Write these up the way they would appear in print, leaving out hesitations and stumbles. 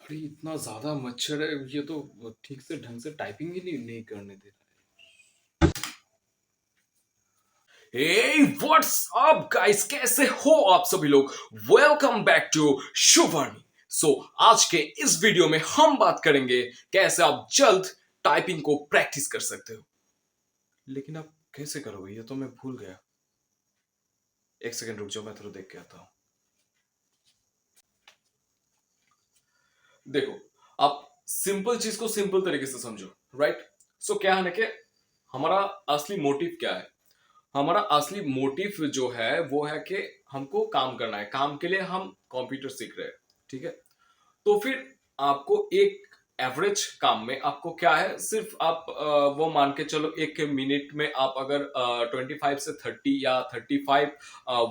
अरे इतना ज्यादा मच्छर है, ये तो ठीक से ढंग से टाइपिंग ही नहीं करने दे रहा है। हे व्हाट्स अप गाइस, कैसे हो आप सभी लोग। Welcome back to Shubhvani. So आज के इस वीडियो में हम बात करेंगे कैसे आप जल्द टाइपिंग को प्रैक्टिस कर सकते हो। लेकिन आप कैसे करोगे, ये तो मैं भूल गया। एक सेकंड रुक जाओ, मैं थोड़ा देख के आता हूँ। देखो, आप सिंपल चीज को सिंपल तरीके से समझो, राइट। सो क्या है ना कि हमारा असली मोटिव क्या है। हमारा असली मोटिव जो है वो है कि हमको काम करना है, काम के लिए हम कंप्यूटर सीख रहे हैं, ठीक है। तो फिर आपको एक एवरेज काम में आपको क्या है, सिर्फ आप वो मान के चलो एक मिनट में आप अगर 25 से 30 या 35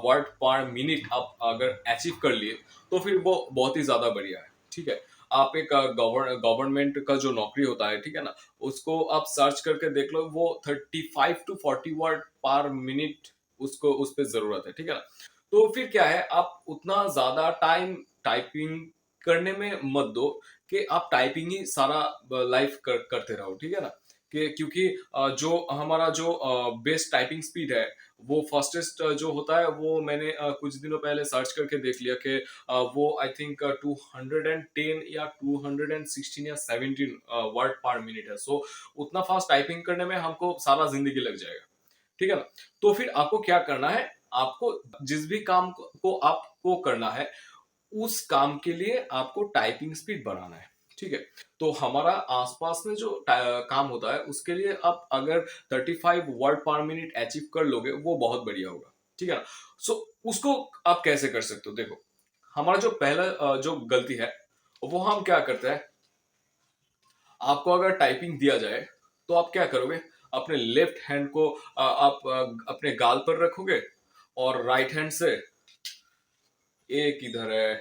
वर्ड पर मिनट आप अगर अचीव कर लिए तो फिर वो बहुत ही ज्यादा बढ़िया है, ठीक है। आप एक गवर्नमेंट का जो नौकरी होता है, ठीक है ना, उसको आप सर्च करके देख लो, वो 35 to 40 वर्ड पर मिनट उसको उस पर जरूरत है, ठीक है ना। तो फिर क्या है, आप उतना ज्यादा टाइम टाइपिंग करने में मत दो कि आप टाइपिंग ही सारा लाइफ करते रहो, ठीक है ना। कि क्योंकि जो हमारा जो बेस्ट टाइपिंग स्पीड है, वो फास्टेस्ट जो होता है, वो मैंने कुछ दिनों पहले सर्च करके देख लिया कि वो आई थिंक 210 या 216 या 17 वर्ड पर मिनट है। सो उतना फास्ट टाइपिंग करने में हमको सारा जिंदगी लग जाएगा, ठीक है ना। तो फिर आपको क्या करना है, आपको जिस भी काम को आपको करना है उस काम के लिए आपको टाइपिंग स्पीड बढ़ाना है, ठीक है। तो हमारा आसपास में जो काम होता है उसके लिए आप अगर 35 वर्ड पर मिनट अचीव कर लोगे वो बहुत बढ़िया होगा, ठीक है ना। सो उसको आप कैसे कर सकते हो, देखो। हमारा जो पहला जो गलती है वो हम क्या करते हैं, आपको अगर टाइपिंग दिया जाए तो आप क्या करोगे, अपने लेफ्ट हैंड को आप अपने गाल पर रखोगे और राइट हैंड से ए किधर है,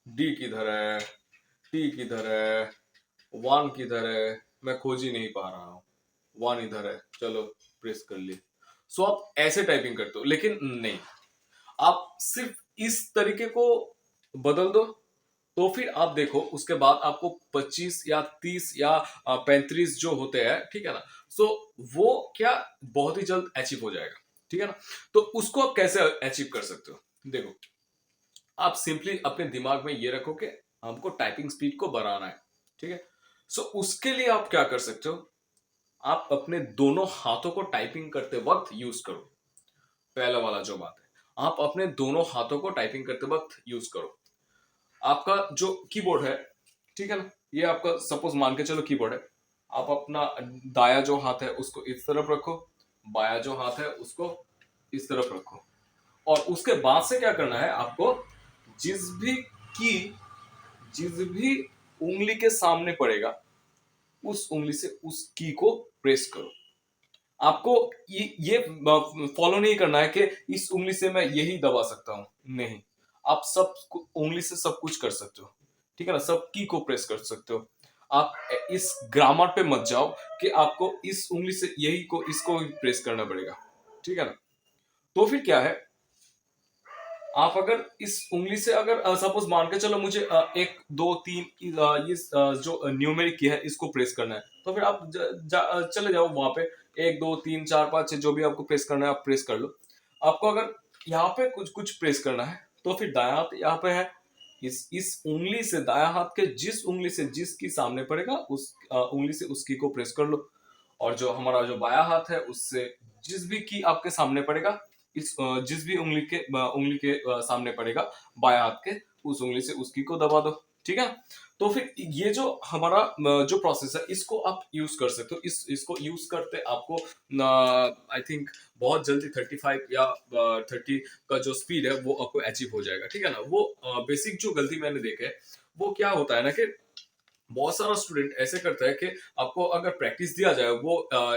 डी किधर है, टी किधर है, वन किधर है, मैं खोज ही नहीं पा रहा हूँ। वन इधर है, चलो प्रेस कर लिए। सो आप ऐसे टाइपिंग करते हो, लेकिन नहीं, आप सिर्फ इस तरीके को बदल दो। तो फिर आप देखो उसके बाद आपको 25 या 30 या 35 जो होते हैं, ठीक है ना। सो वो क्या बहुत ही जल्द अचीव हो जाएगा, ठीक है ना। तो उसको आप कैसे अचीव कर सकते हो, देखो। आप सिंपली अपने दिमाग में ये रखो कि हमको टाइपिंग स्पीड को बढ़ाना है, ठीक है। सो उसके लिए आप क्या कर सकते हो, आप अपने दोनों हाथों को टाइपिंग करते वक्त यूज करो। पहला वाला जो बात है, आप अपने दोनों हाथों को टाइपिंग करते वक्त यूज करो। आपका जो कीबोर्ड है, ठीक है ना, ये आपका सपोज मान के चलो कीबोर्ड है। आप अपना दाया जो हाथ है उसको इस तरफ रखो, बाया जो हाथ है उसको इस तरफ रखो। और उसके बाद से क्या करना है आपको, जिस भी की जिस भी उंगली के सामने पड़ेगा उस उंगली से उस की को प्रेस करो। आपको ये फॉलो नहीं करना है कि इस उंगली से मैं यही दबा सकता हूं, नहीं। आप सब उंगली से सब कुछ कर सकते हो, ठीक है ना, सब की को प्रेस कर सकते हो। आप इस ग्रामर पे मत जाओ कि आपको इस उंगली से यही को इसको प्रेस करना पड़ेगा, ठीक है ना। तो फिर क्या है, आप अगर इस उंगली से अगर सपोज मान के चलो मुझे एक दो तीन ये जो न्यूमेरिक की है इसको प्रेस करना है, तो फिर आप चले जाओ वहां पे, एक दो तीन चार पांच छह जो भी आपको प्रेस करना है आप प्रेस कर लो। आपको अगर यहाँ पे कुछ कुछ प्रेस करना है तो फिर दाया हाथ यहाँ पे है, इस उंगली से दाया हाथ के जिस उंगली से जिसकी सामने पड़ेगा उस उंगली से उसकी को प्रेस कर लो। और जो हमारा जो बाया हाथ है उससे जिस भी की आपके सामने पड़ेगा, जिस भी उंगली के सामने पड़ेगा बाया हाथ के, उस उंगली से उसकी को दबा दो, ठीक है। तो फिर ये जो हमारा जो प्रोसेस है इसको आप यूज कर सकते हो। इसको यूज करते आपको आई थिंक बहुत जल्दी 35 या 30 का जो स्पीड है वो आपको अचीव हो जाएगा, ठीक है ना। वो बेसिक जो गलती मैंने देखा है वो क्या होता है ना कि बहुत सारा स्टूडेंट ऐसे करता है कि आपको अगर प्रैक्टिस दिया जाए वो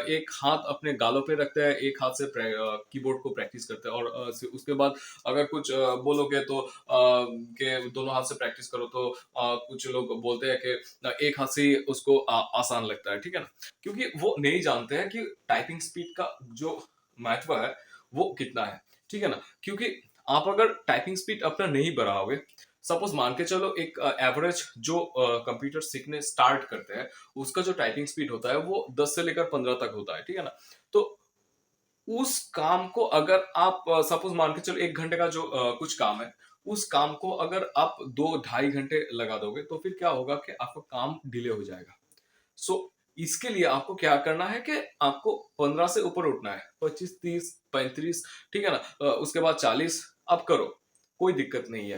एक हाथ अपने गालों पे रखता है, एक हाथ से कीबोर्ड को प्रैक्टिस करता है, और उसके बाद अगर कुछ बोलोगे तो कि दोनों हाथ से प्रैक्टिस करो तो कुछ लोग बोलते हैं कि एक हाथ से ही उसको आसान लगता है, ठीक है ना। क्योंकि वो नहीं जानते हैं कि टाइपिंग स्पीड का जो महत्व है वो कितना है, ठीक है ना। क्योंकि आप अगर टाइपिंग स्पीड अपना नहीं बढ़ाओगे सपोज मान के चलो एक एवरेज जो कंप्यूटर सीखने स्टार्ट करते हैं उसका जो टाइपिंग स्पीड होता है वो 10 से लेकर 15 तक होता है, ठीक है ना। तो उस काम को अगर आप सपोज मान के चलो 1 घंटे का जो कुछ काम है, उस काम को अगर आप 2 ढाई घंटे लगा दोगे तो फिर क्या होगा कि आपका काम डिले हो जाएगा। सो इसके लिए आपको क्या करना है कि आपको 15 से ऊपर उठना है, 25, 30, 35, ठीक है ना। उसके बाद 40 आप करो, कोई दिक्कत नहीं है,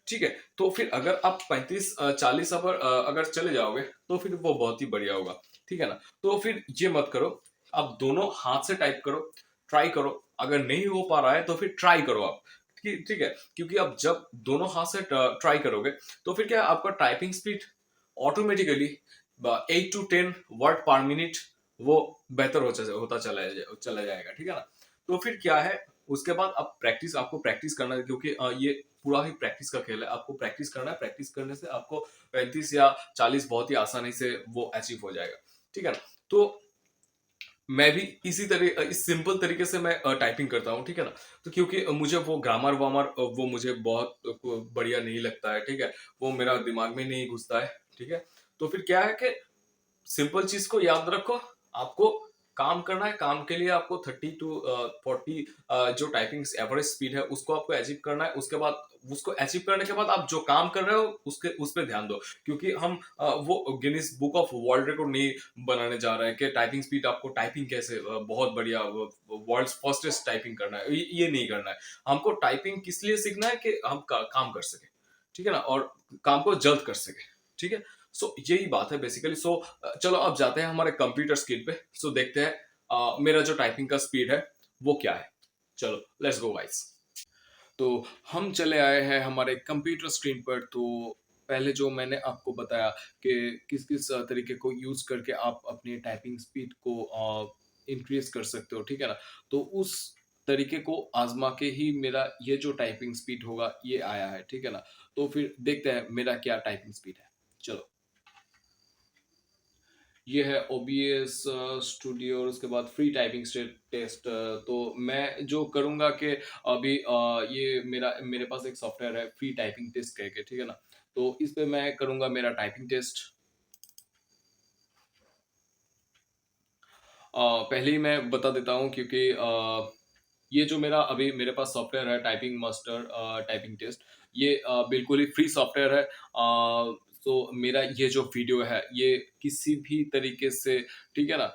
ठीक है। तो फिर अगर आप 35, 40 अगर चले जाओगे तो फिर वो बहुत ही बढ़िया होगा, ठीक है ना। तो फिर ये मत करो, आप दोनों हाथ से टाइप करो, ट्राई करो। अगर नहीं हो पा रहा है तो फिर ट्राई करो आप, ठीक ठीक है। क्योंकि आप जब दोनों हाथ से ट्राई करोगे तो फिर क्या है, आपका typing speed automatically 8 to 10 word per minute वो बेहतर होता चला जाएगा, ठीक है ना। तो फिर क्या है, उसके बाद आप प्रैक्टिस, आपको प्रैक्टिस करना है, क्योंकि ये पूरा ही प्रैक्टिस का खेल है। आपको प्रैक्टिस करना है, प्रैक्टिस करने से आपको 35 या 40 बहुत ही आसानी से वो अचीव हो जाएगा, ठीक है ना। तो मैं भी इसी तरह इस सिंपल तरीके से मैं टाइपिंग करता हूँ, ठीक है ना। तो क्योंकि मुझे वो ग्रामर वामर वो मुझे बहुत बढ़िया नहीं लगता है, ठीक है। वो मेरा दिमाग में नहीं घुसता है, ठीक है। तो फिर क्या है कि सिंपल चीज को याद रखो, आपको काम करना है, काम के लिए आपको 30 to 40 जो टाइपिंग एवरेज स्पीड है उसको आपको अचीव करना है। उसके बाद उसको अचीव करने के बाद आप जो काम कर रहे हो उसके उस पर ध्यान दो, क्योंकि हम वो Guinness book of world record नहीं बनाने जा रहे हैं कि टाइपिंग स्पीड आपको टाइपिंग कैसे बहुत बढ़िया वर्ल्ड फास्टेस्ट टाइपिंग करना है, ये नहीं करना है। हमको टाइपिंग किस लिए सीखना है कि हम काम कर सके, ठीक है ना, और काम को जल्द कर सके, ठीक है। सो यही बात है बेसिकली। सो चलो अब जाते हैं हमारे कंप्यूटर स्क्रीन पे। सो देखते हैं मेरा जो टाइपिंग का स्पीड है वो क्या है। चलो लेट्स गो गाइस। तो हम चले आए हैं हमारे कंप्यूटर स्क्रीन पर। तो पहले जो मैंने आपको बताया कि किस किस तरीके को यूज करके आप अपनी टाइपिंग स्पीड को इंक्रीज कर सकते हो, ठीक है ना। तो उस तरीके को आजमा के ही मेरा ये जो टाइपिंग स्पीड होगा ये आया है, ठीक है ना। तो फिर देखते हैं मेरा क्या टाइपिंग स्पीड है। चलो, ये है ओबीएस स्टूडियो और उसके बाद फ्री टाइपिंग टेस्ट। तो मैं जो करूँगा कि अभी ये मेरे पास एक सॉफ्टवेयर है फ्री टाइपिंग टेस्ट कह के, ठीक है ना। तो इस पे मैं करूँगा मेरा टाइपिंग टेस्ट। पहले ही मैं बता देता हूँ, क्योंकि ये जो मेरा अभी मेरे पास सॉफ्टवेयर है टाइपिंग मास्टर टाइपिंग टेस्ट, ये बिल्कुल ही फ्री सॉफ्टवेयर है। तो मेरा ये जो वीडियो है ये किसी भी तरीके से, ठीक है ना,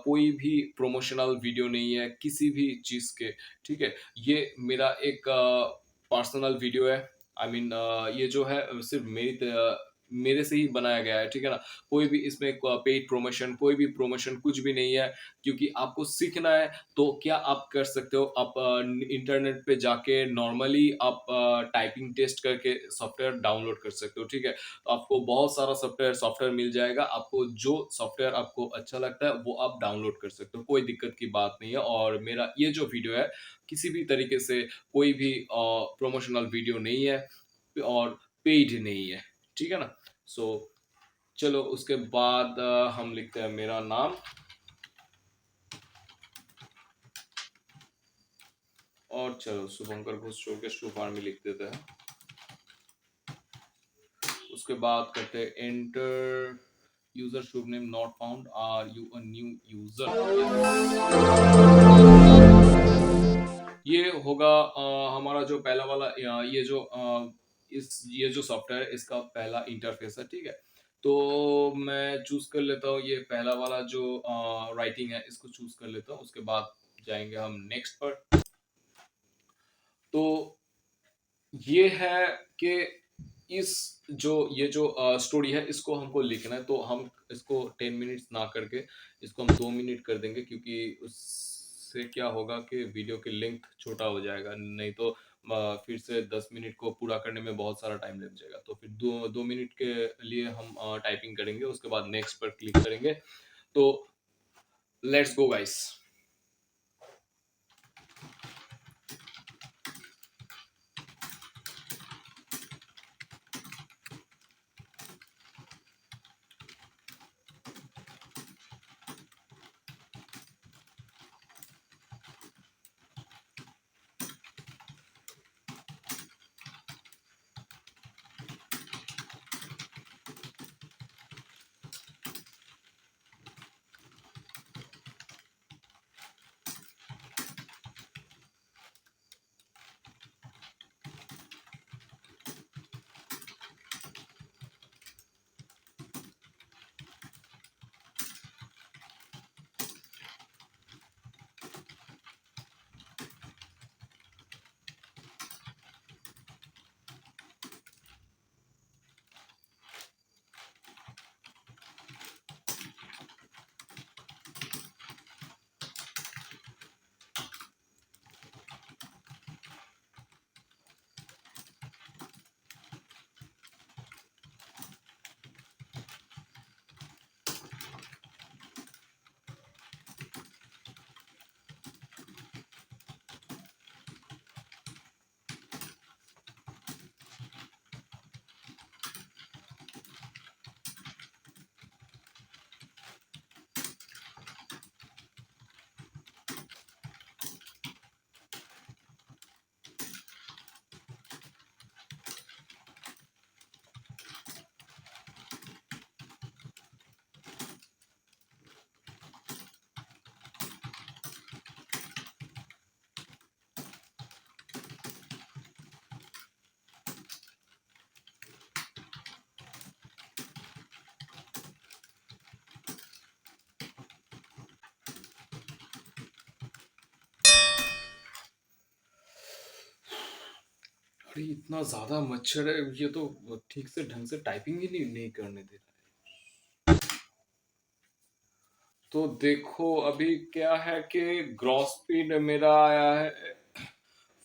कोई भी प्रोमोशनल वीडियो नहीं है किसी भी चीज़ के, ठीक है। ये मेरा एक पर्सनल वीडियो है। आई मीन ये जो है सिर्फ मेरे से ही बनाया गया है, ठीक है ना। कोई भी इसमें पेड प्रमोशन, कोई भी प्रमोशन कुछ भी नहीं है। क्योंकि आपको सीखना है तो क्या आप कर सकते हो, आप इंटरनेट पे जाके नॉर्मली आप टाइपिंग टेस्ट करके सॉफ्टवेयर डाउनलोड कर सकते हो, ठीक है। तो आपको बहुत सारा सॉफ्टवेयर मिल जाएगा। आपको जो सॉफ्टवेयर आपको अच्छा लगता है वो आप डाउनलोड कर सकते हो, कोई दिक्कत की बात नहीं है। और मेरा ये जो वीडियो है किसी भी तरीके से कोई भी प्रमोशनल वीडियो नहीं है और पेड नहीं है, ठीक है ना। सो चलो उसके बाद हम लिखते हैं मेरा नाम, और चलो शुभंकर घोष छोड़ के शुभ आर्मी लिख देते हैं। उसके बाद करते हैं enter user Shubh name not found, are you a new user. ये होगा हमारा जो पहला वाला ये जो ये जो सॉफ्टवेयर है इसका पहला इंटरफेस है, ठीक है। तो मैं चूज कर लेता हूँ ये पहला वाला जो राइटिंग है इसको चूज कर लेता हूँ। उसके बाद जाएंगे हम नेक्स्ट पर। तो ये है कि इस जो ये जो स्टोरी है इसको हमको लिखना है। तो हम इसको 10 मिनट्स ना करके इसको हम 2 मिनट कर देंगे, क्योंकि उससे क्या होगा कि वीडियो की लेंथ छोटा हो जाएगा। नहीं तो फिर से 10 मिनट को पूरा करने में बहुत सारा टाइम लग जाएगा। तो फिर 2 मिनट के लिए हम टाइपिंग करेंगे, उसके बाद नेक्स्ट पर क्लिक करेंगे। तो लेट्स गो गाइस। अरे इतना ज्यादा मच्छर है, ये तो ठीक से ढंग से टाइपिंग ही नहीं करने दे रहा है। तो देखो अभी क्या है कि ग्रॉस स्पीड मेरा आया है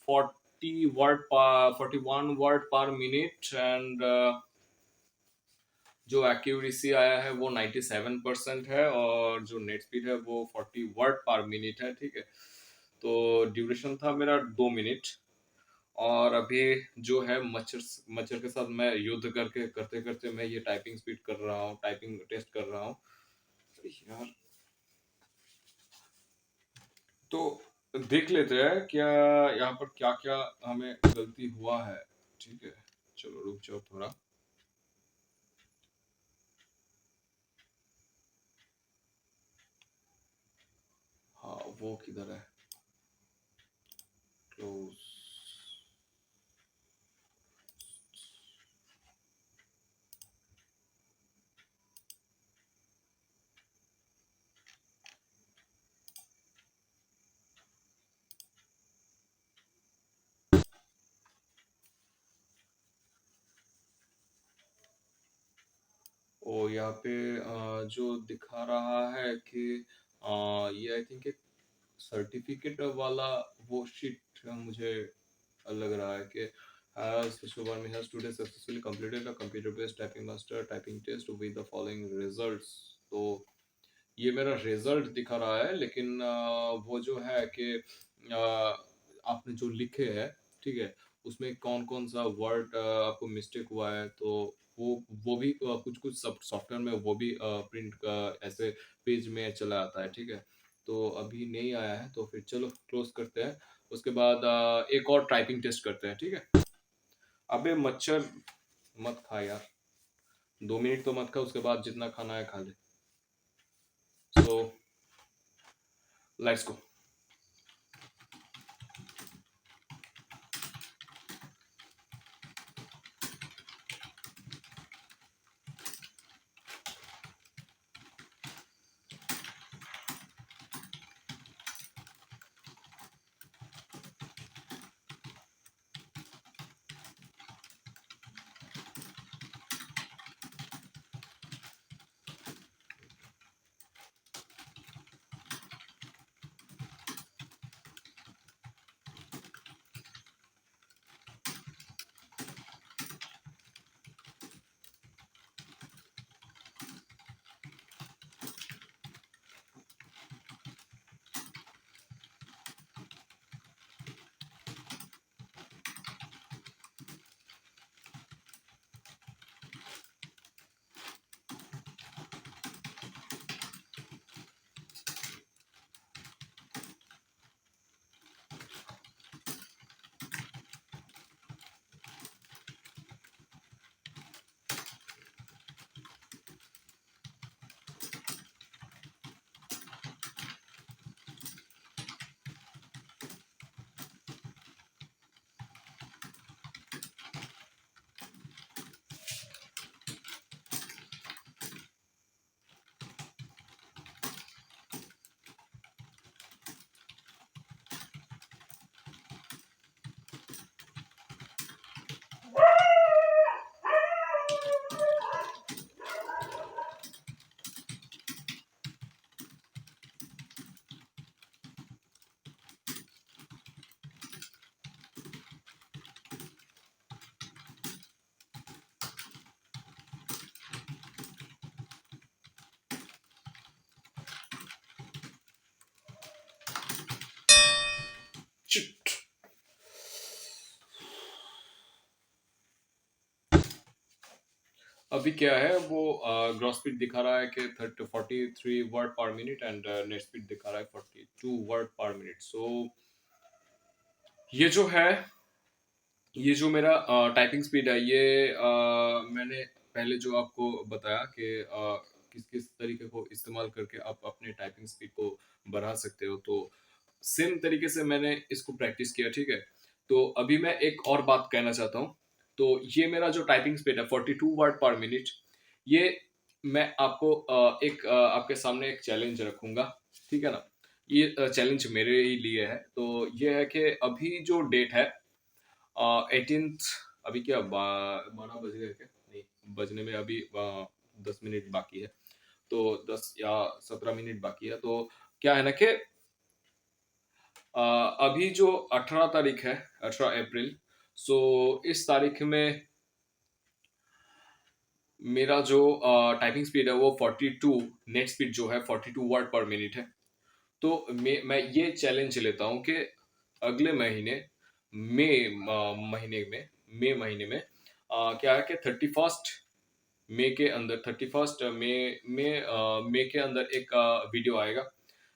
41 वर्ड पर मिनट, एंड जो एक्यूरेसी आया है वो 97% है, और जो नेट स्पीड है वो 40 वर्ड पर मिनट है, ठीक है। तो ड्यूरेशन था मेरा 2 मिनट। और अभी जो है मच्छर मच्छर के साथ मैं युद्ध करके करते करते मैं ये टाइपिंग स्पीड कर रहा हूँ, टाइपिंग टेस्ट कर रहा हूँ यार। तो देख लेते हैं क्या यहाँ पर क्या क्या हमें गलती हुआ है, ठीक है। चलो रुक जाओ थोड़ा। हाँ वो किधर है, क्लोज। ओ यहाँ पे जो दिखा रहा है कि ये आई थिंक एक सर्टिफिकेट वाला वो शीट मुझे लग रहा है कि has Shubham has today successfully completed a computer based typing master typing test with the following results। तो ये मेरा रिजल्ट दिखा रहा है, लेकिन वो जो है कि आपने जो लिखे है, ठीक है, उसमें कौन कौन सा वर्ड आपको मिस्टेक हुआ है, तो वो भी कुछ कुछ सॉफ्टवेयर में वो भी प्रिंट ऐसे पेज में चला आता है, ठीक है। तो अभी नहीं आया है, तो फिर चलो क्लोज करते हैं। उसके बाद एक और टाइपिंग टेस्ट करते हैं, ठीक है। अबे मच्छर मत खा यार, 2 मिनट तो मत खा, उसके बाद जितना खाना है खा ले। So let's go. Shit. अभी क्या है वो ग्रॉस स्पीड दिखा रहा है कि 43 word per minute, and net speed दिखा रहा है 42 वर्ड पर मिनट। सो ये जो है, ये जो मेरा टाइपिंग स्पीड है, ये मैंने पहले जो आपको बताया कि किस किस तरीके को इस्तेमाल करके आप अपने टाइपिंग स्पीड को बढ़ा सकते हो, तो सेम तरीके से मैंने इसको प्रैक्टिस किया, ठीक है। तो अभी मैं एक और बात कहना चाहता हूँ। तो ये मेरा जो टाइपिंग स्पीड है 42 वर्ड पर मिनट, ये मैं आपको आपके सामने एक चैलेंज रखूंगा, ठीक है ना। ये चैलेंज मेरे ही लिए है। तो ये है कि अभी जो डेट है 18th, अभी क्या 12 बज गए क्या? नहीं, बजने में अभी 10 मिनट बाकी है। तो 10 या 17 मिनट बाकी है। तो क्या है ना कि अभी जो 18 तारीख है, 18 अप्रैल, सो इस तारीख में मेरा जो टाइपिंग स्पीड है वो 42, नेट स्पीड जो है 42 वर्ड पर मिनट है। तो मैं ये चैलेंज लेता हूँ कि अगले महीने मई महीने में क्या है कि 31 मई के अंदर एक वीडियो आएगा,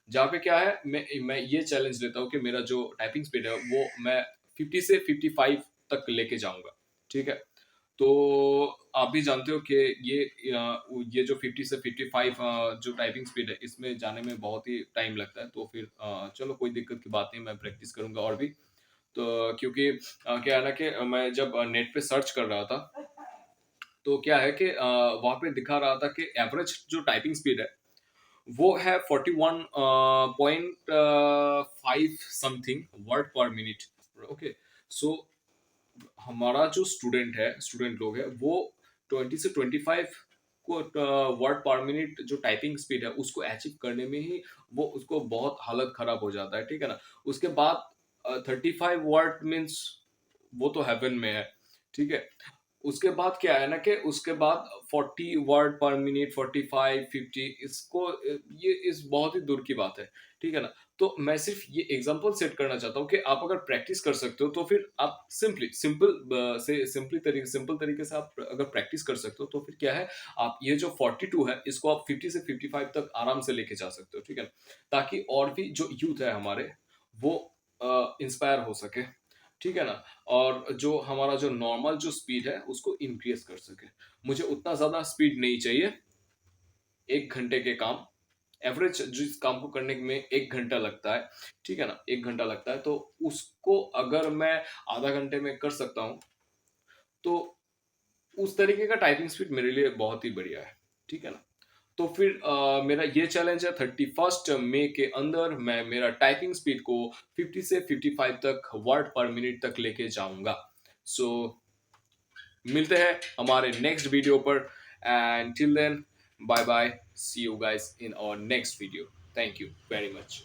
जहाँ पे क्या है, मैं ये चैलेंज लेता हूँ कि मेरा जो टाइपिंग स्पीड है वो मैं 50 से 55 तक लेके जाऊंगा। ठीक है। तो आप भी जानते हो कि ये जो 50 से 55 जो टाइपिंग स्पीड है, इसमें जाने में बहुत ही टाइम लगता है। तो फिर चलो, कोई दिक्कत की बात नहीं, मैं प्रैक्टिस करूंगा और भी। तो क्योंकि क्या है ना कि मैं जब नेट पे सर्च कर रहा था, तो क्या है कि वहाँ पे दिखा रहा था कि एवरेज जो टाइपिंग स्पीड है वो है 41.5 something word per minute. Okay. So हमारा जो स्टूडेंट लोग है, वो 20 से 25 को वर्ड पर मिनट जो टाइपिंग स्पीड है उसको अचीव करने में ही वो उसको बहुत हालत खराब हो जाता है। ठीक है ना। उसके बाद 35 वर्ड मीन्स वो तो हेवन में है। ठीक है। उसके बाद क्या है ना कि उसके बाद 40 वर्ड पर मिनट, 45, 50, इसको ये इस बहुत ही दूर की बात है। ठीक है ना। तो मैं सिर्फ ये एग्जांपल सेट करना चाहता हूँ कि आप अगर प्रैक्टिस कर सकते हो तो फिर आप सिंपल तरीके से आप अगर प्रैक्टिस कर सकते हो तो फिर क्या है, आप ये जो 42 है इसको आप 50 से 55 तक आराम से लेके जा सकते हो। ठीक है ना। ताकि और भी जो यूथ है हमारे, वो इंस्पायर हो सके। ठीक है ना। और जो हमारा जो नॉर्मल जो स्पीड है उसको इंक्रीज कर सके। मुझे उतना ज्यादा स्पीड नहीं चाहिए। 1 घंटे के काम, एवरेज जिस काम को करने में 1 घंटा लगता है, ठीक है ना, 1 घंटा लगता है, तो उसको अगर मैं आधा घंटे में कर सकता हूँ, तो उस तरीके का टाइपिंग स्पीड मेरे लिए बहुत ही बढ़िया है। ठीक है ना। तो फिर मेरा ये चैलेंज है, 31 मई के अंदर मैं मेरा टाइपिंग स्पीड को 50 से 55 तक वर्ड पर मिनट तक लेके जाऊंगा। सो मिलते हैं हमारे नेक्स्ट वीडियो पर, and till then, bye bye, see you guys in our next video. Thank you very much.